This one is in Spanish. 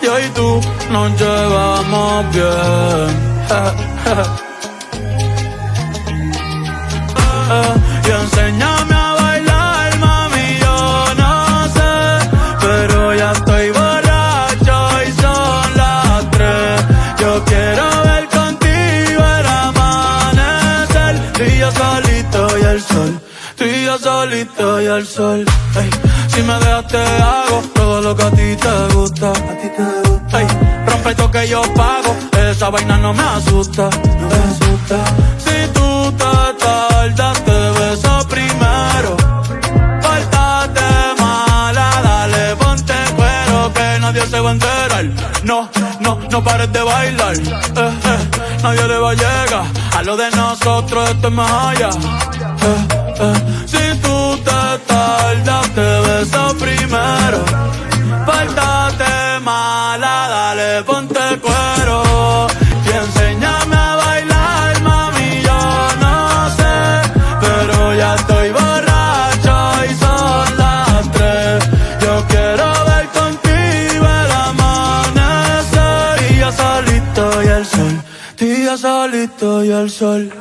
yo y tú nos llevamos bien. Y enséñame a bailar, mami, yo no sé, pero ya estoy borracho y son las 3. Yo quiero ver contigo el amanecer, tú y yo solito y el sol, tú y yo solito y el sol. Ey, si me dejas te hago todo lo que a ti te gusta. Ey, rompe esto que yo pago, esa vaina no me asusta, no me asusta. Si tú te tardas te beso primero, pórtate mala, dale ponte cuero que nadie se va a enterar. No, no, no pares de bailar, nadie le va a llegar a lo de nosotros, esto es más allá. Si tú te tardas te beso primero, pórtate mala, dale ponte cuero y enséñame a bailar, mami, yo no sé, pero ya estoy borracho y son las 3. Yo quiero ver contigo el amanecer, y yo solito y el sol, y yo solito y el sol.